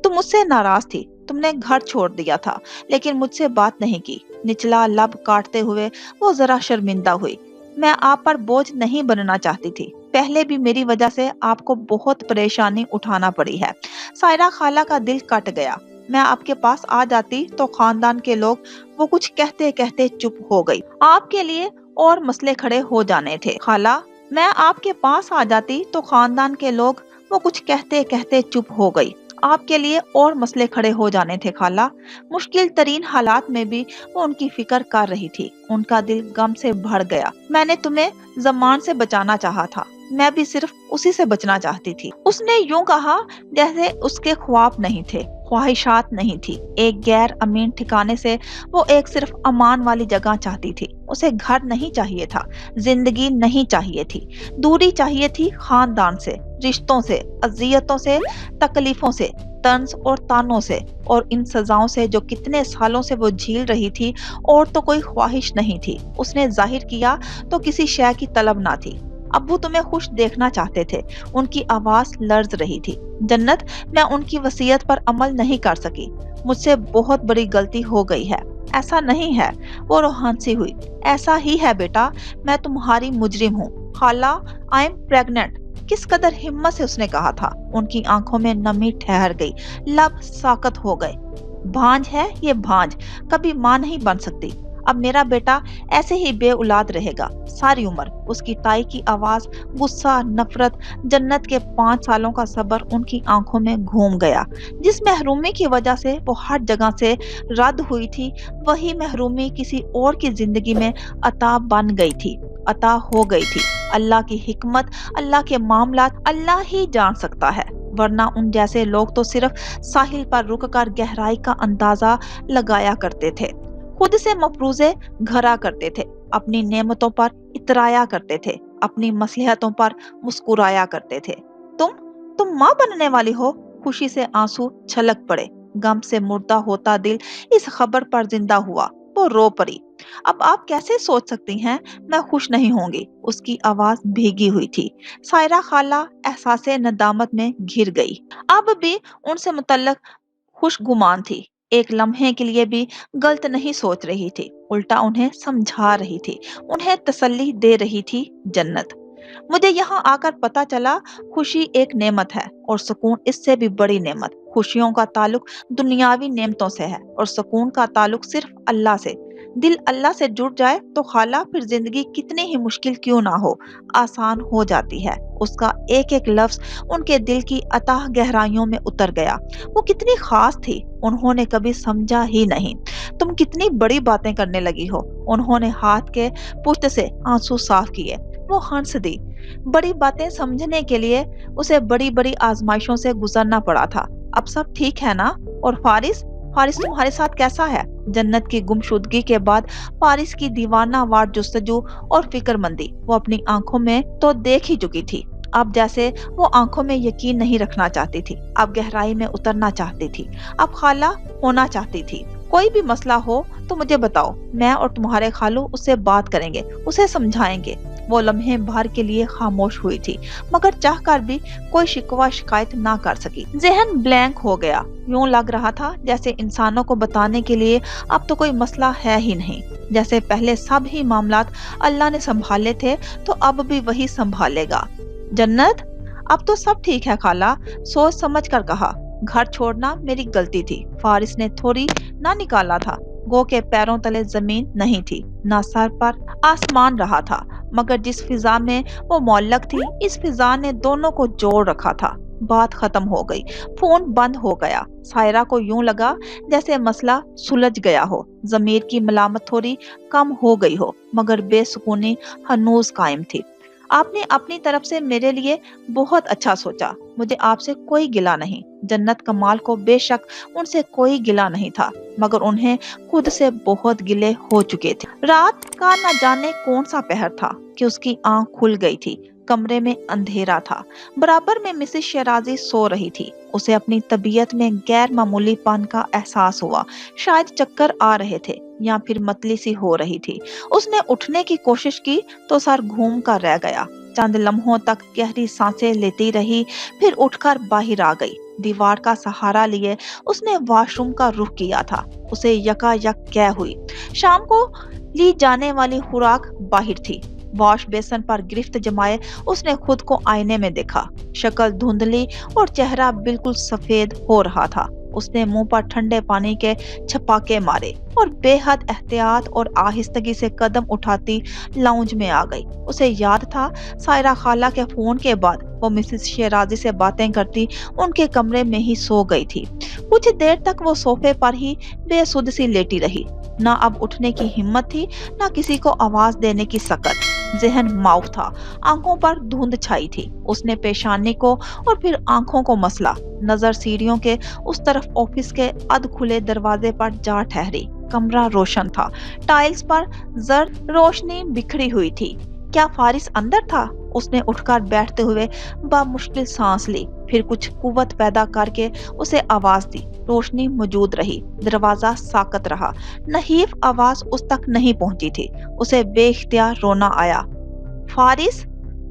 तुम मुझसे नाराज थी, तुमने घर छोड़ दिया था, लेकिन मुझसे बात नहीं की। निचला लब काटते हुए वो जरा शर्मिंदा हुई। मैं आप पर बोझ नहीं बनना चाहती थी, पहले भी मेरी वजह से आपको बहुत परेशानी उठाना पड़ी है। सायरा खाला का दिल कट गया। मैं आपके पास आ जाती तो खानदान के लोग, वो कुछ कहते कहते चुप हो गई। आपके लिए और मसले खड़े हो जाने थे खाला। मैं आपके पास आ जाती तो खानदान के लोग, वो कुछ कहते कहते चुप हो गई। आपके लिए और मसले खड़े हो जाने थे खाला। मुश्किल तरीन हालात में भी वो उनकी फिक्र कर रही थी। उनका दिल गम से भर गया। मैंने तुम्हें जमान से बचाना चाहा था, मैं भी सिर्फ उसी से बचना चाहती थी। उसने यूं कहा जैसे उसके ख्वाब नहीं थे, ख्वाहिशात नहीं थी। एक गैर अमीन ठिकाने से वो एक सिर्फ अमान वाली जगह चाहती थी। उसे घर नहीं चाहिए था, जिंदगी नहीं चाहिए थी, दूरी चाहिए थी खानदान से, रिश्तों से, अजियतों से, तकलीफों से, तंज और तानों से, और इन सजाओं से जो कितने सालों से वो झील रही थी। और तो कोई ख्वाहिश नहीं थी। उसने जाहिर किया तो किसी शय की तलब ना थी। अब्बू तुम्हें खुश देखना चाहते थे, उनकी आवाज लर्ज रही थी। जन्नत, मैं उनकी वसीयत पर अमल नहीं कर सकी, मुझसे बहुत बड़ी गलती हो गई है। ऐसा नहीं है, वो रोहानसी हुई। ऐसा ही है बेटा, मैं तुम्हारी मुजरिम हूँ। खाला, आई एम प्रेग्नेंट। किस कदर हिम्मत से उसने कहा था। उनकी आंखों में नमी ठहर गई, लब साकत हो गए। भांज है ये भांज, कभी मां नहीं बन सकती। अब मेरा बेटा ऐसे ही बेऔलाद रहेगा सारी उम्र। उसकी ताई की आवाज, गुस्सा, नफरत, जन्नत के 5 सालों का सब्र उनकी आंखों में घूम गया। जिस महरूमी की वजह से वो हर जगह से रद्द हुई थी, वही महरूमी किसी और की जिंदगी में अता बन गई थी, अता हो गई थी। अल्लाह की हिकमत, अल्लाह के मामलात अल्लाह ही जान सकता है, वरना उन जैसे लोग तो सिर्फ साहिल पर रुक कर गहराई का अंदाजा लगाया करते थे, खुद से मफरूजे घरा करते थे, अपनी नेमतों पर इतराया करते थे, अपनी मसलहतों पर मुस्कुराया करते थे। तुम माँ बनने वाली हो? खुशी से आंसू छलक पड़े। गम से मुर्दा होता दिल इस खबर पर जिंदा हुआ। वो रो पड़ी। अब आप कैसे सोच सकती हैं मैं खुश नहीं होंगी? उसकी आवाज भीगी हुई थी। सायरा खाला एहसासे नदामत में घिर गई। अब भी उनसे मुतल्लक खुशगुमान थी। एक लम्हे के लिए भी गलत नहीं सोच रही थी, उल्टा उन्हें समझा रही थी, उन्हें तसल्ली दे रही थी। जन्नत, मुझे यहाँ आकर पता चला खुशी एक नेमत है और सुकून इससे भी बड़ी नेमत। खुशियों का ताल्लुक दुनियावी नेमतों से है और सुकून का ताल्लुक सिर्फ अल्लाह से। दिल अल्लाह से जुड़ जाए तो खाला फिर जिंदगी कितनी ही मुश्किल क्यों ना हो, आसान हो जाती है। उसका एक एक लफ्ज उनके दिल की अथाह गहराइयों में उतर गया। वो कितनी खास थी, उन्होंने कभी समझा ही नहीं। तुम कितनी बड़ी बातें करने लगी हो। उन्होंने हाथ के पुष्ट से आंसू साफ किए। वो हंस दी। बड़ी बातें समझने के लिए उसे बड़ी बड़ी आजमाइशों से गुजरना पड़ा था। अब सब ठीक है ना? और फारिस फारिस तुम्हारे साथ कैसा है? जन्नत की गुमशुदगी के बाद फारिस की दीवाना वार जुस्तजू और फिक्रमंदी वो अपनी आंखों में तो देख ही चुकी थी। अब जैसे वो आंखों में यकीन नहीं रखना चाहती थी, अब गहराई में उतरना चाहती थी, अब खाला होना चाहती थी। कोई भी मसला हो तो मुझे बताओ, मैं और तुम्हारे खालू उससे बात करेंगे, उसे समझाएंगे। वो लम्हे भर के लिए खामोश हुई थी, मगर चाहकर भी कोई शिकवा शिकायत ना कर सकी। ज़हन ब्लैंक हो गया। यूं लग रहा था जैसे इंसानों को बताने के लिए अब तो कोई मसला है ही नहीं, जैसे पहले सब ही मामलात अल्लाह ने संभाले थे तो अब भी वही संभालेगा। जन्नत, अब तो सब ठीक है खाला, सोच समझ कर कहा। घर छोड़ना मेरी गलती थी, फारिस ने थोड़ी ना निकाला था। गो के पैरों तले जमीन नहीं थी, ना सर पर आसमान रहा था, मगर जिस फिजा में वो मौल्लक थी, इस फिजा ने दोनों को जोड़ रखा था। बात खत्म हो गई, फोन बंद हो गया। सायरा को यूं लगा जैसे मसला सुलझ गया हो, जमीर की मलामत थोड़ी कम हो गई हो, मगर बेसुकूनी हनूज कायम थी। आपने अपनी तरफ से मेरे लिए बहुत अच्छा सोचा, मुझे आपसे कोई गिला नहीं। जन्नत कमाल को बेशक उनसे कोई गिला नहीं था, मगर उन्हें खुद से बहुत गिले हो चुके थे। रात का न जाने कौन सा पहर था कि उसकी आंख खुल गई थी। कमरे में अंधेरा था, बराबर में मिसेस शराजी सो रही थी। उसे अपनी तबीयत में गैर मामूलीपन का एहसास हुआ, शायद चक्कर आ रहे थे या फिर मतली सी हो रही थी। उसने उठने की कोशिश की तो सर घूम कर रह गया। चंद लम्हों तक गहरी सांसें लेती रही, फिर उठकर बाहर आ गई। दीवार का सहारा लिए उसने वॉशरूम का रुख किया था। उसे यकायक कै हुई। शाम को ली जाने वाली खुराक बाहर थी। वॉश बेसन पर गिरफ्त जमाए उसने खुद को आईने में देखा। शक्ल धुंधली और चेहरा बिल्कुल सफेद हो रहा था। उसने मुंह पर ठंडे पानी के छपाके मारे और बेहद एहतियात और आहिस्तगी से कदम उठाती लाउंज में आ गई। उसे याद था सायरा खाला के फोन के बाद वो मिसेस शेराजी से बातें करती उनके कमरे में ही सो गई थी। कुछ देर तक वो सोफे पर ही बेसुध सी लेटी रही। ना अब उठने की हिम्मत थी, ना किसी को आवाज देने की सकत। जहन माउफ था, आंखों पर धुंध छाई थी। उसने पेशानी को और फिर आंखों को मसला। नजर सीढ़ियों के उस तरफ ऑफिस के अध खुले दरवाजे पर जा ठहरी। कमरा रोशन था, टाइल्स पर जर्द रोशनी बिखरी हुई थी। क्या फारिस अंदर था? उसने उठकर बैठते हुए बामुश्किल सांस ली, फिर कुछ कुव्वत पैदा करके उसे आवाज दी। रोशनी मौजूद रही, दरवाजा साकत रहा। नहीफ आवाज उस तक नहीं पहुंची थी। उसे बेख्तियार रोना आया। फारिस!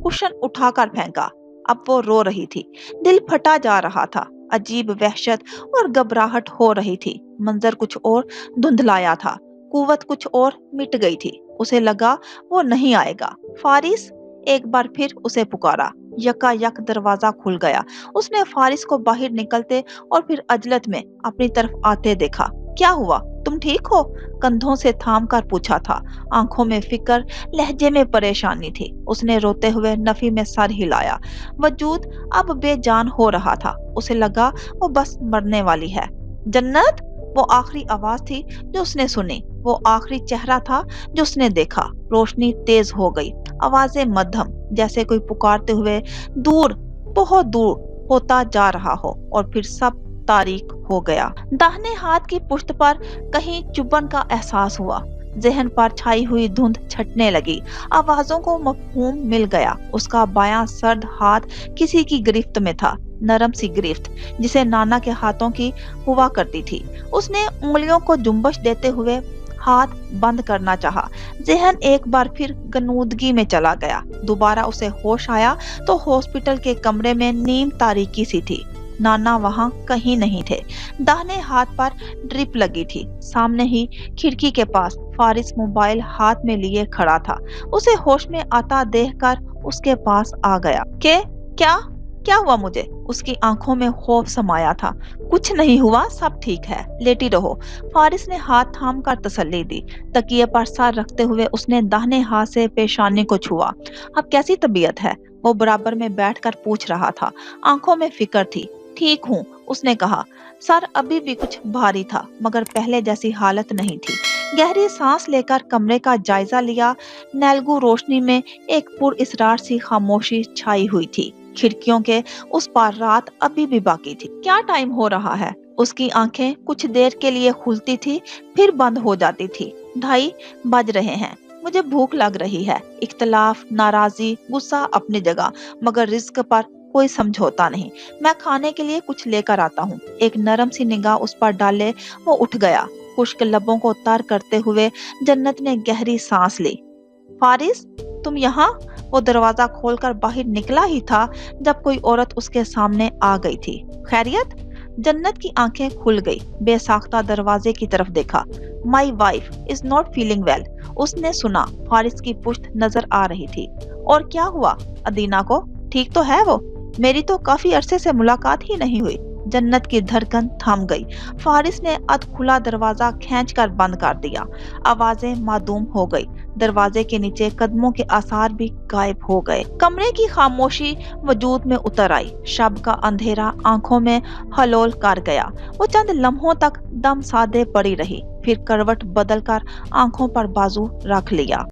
कुशन उठाकर फेंका। अब वो रो रही थी, दिल फटा जा रहा था। अजीब वहशत और घबराहट हो रही थी। मंजर कुछ और धुंधलाया था, कुव्वत कुछ और मिट गई थी। उसे लगा वो नहीं आएगा। फारिस! एक बार फिर उसे पुकारा। यकायक दरवाजा खुल गया। उसने फारिस को बाहर निकलते और फिर अजलत में अपनी तरफ आते देखा। क्या हुआ? तुम ठीक हो? कंधों से थाम कर पूछा था। आंखों में फिक्र, लहजे में परेशानी थी। उसने रोते हुए नफी में सर हिलाया। वजूद अब बेजान हो रहा था। उसे लगा वो बस मरने वाली है। जन्नत! वो आखिरी आवाज थी जो उसने सुनी, वो आखिरी चेहरा था जो उसने देखा। रोशनी तेज हो गई, आवाजें मध्यम, जैसे कोई पुकारते हुए दूर, बहुत दूर होता जा रहा हो, और फिर सब तारीक हो गया। दाहिने हाथ की पुश्त पर कहीं चुभन का एहसास हुआ। जहन पर छाई हुई धुंध छटने लगी। आवाजों को मफहूम मिल गया। उसका बायां सर्द हाथ किसी की गिरफ्त में था, नरम सी गिरफ्त जिसे नाना के हाथों की हुआ करती थी। उसने उंगलियों को जुम्बश देते हुए हाथ बंद करना चाहा। जहन एक बार फिर गनूदगी में चला गया। दोबारा उसे होश आया तो हॉस्पिटल के कमरे में नीम तारीकी सी थी। नाना वहां कहीं नहीं थे। दाहिने हाथ पर ड्रिप लगी थी। सामने ही खिड़की के पास फारिस मोबाइल हाथ में लिए खड़ा था। उसे होश में आता देखकर उसके पास आ गया। क्या क्या हुआ मुझे? उसकी आंखों में खौफ समाया था। कुछ नहीं हुआ, सब ठीक है, लेटी रहो। फारिस ने हाथ थाम कर तसल्ली दी। तकिए पर सर रखते हुए उसने दाहिने हाथ से पेशानी को छुआ। अब कैसी तबीयत है? वो बराबर में बैठकर पूछ रहा था। आंखों में फिक्र थी। ठीक हूँ, उसने कहा। सर अभी भी कुछ भारी था, मगर पहले जैसी हालत नहीं थी। गहरी सांस लेकर कमरे का जायजा लिया। नैलगू रोशनी में एक पुरइसरार सी खामोशी छाई हुई थी। खिड़कियों के उस पार रात अभी भी बाकी थी। क्या टाइम हो रहा है? उसकी आंखें कुछ देर के लिए खुलती थी, फिर बंद हो जाती थी। 2:30 बज रहे हैं। मुझे भूख लग रही है। इख्तलाफ, नाराजगी, गुस्सा अपनी जगह, मगर रिस्क पर कोई समझौता नहीं। मैं खाने के लिए कुछ लेकर आता हूँ। एक नरम सी निगाह उस पर डाले वो उठ गया। खुश्क लबों को तर करते हुए जन्नत ने गहरी सांस ली। फारिस, तुम यहाँ? वो दरवाजा खोलकर बाहर निकला ही था जब कोई औरत उसके सामने आ गई थी। खैरियत? जन्नत की आंखें खुल गई, बेसाख्ता दरवाजे की तरफ देखा। My wife is not feeling well. उसने सुना फारिस की पुश्त नजर आ रही थी। और क्या हुआ अदीना को? ठीक तो है वो? मेरी तो काफी अरसे से मुलाकात ही नहीं हुई। जन्नत की धड़कन थम गई। फारिस ने अध खुला दरवाजा खींचकर बंद कर दिया। आवाजें मादूम हो गई। दरवाजे के नीचे कदमों के आसार भी गायब हो गए। कमरे की खामोशी वजूद में उतर आई। शब का अंधेरा आंखों में हलोल कर गया। वो चंद लम्हों तक दम साधे पड़ी रही, फिर करवट बदलकर आंखों पर बाजू रख लिया।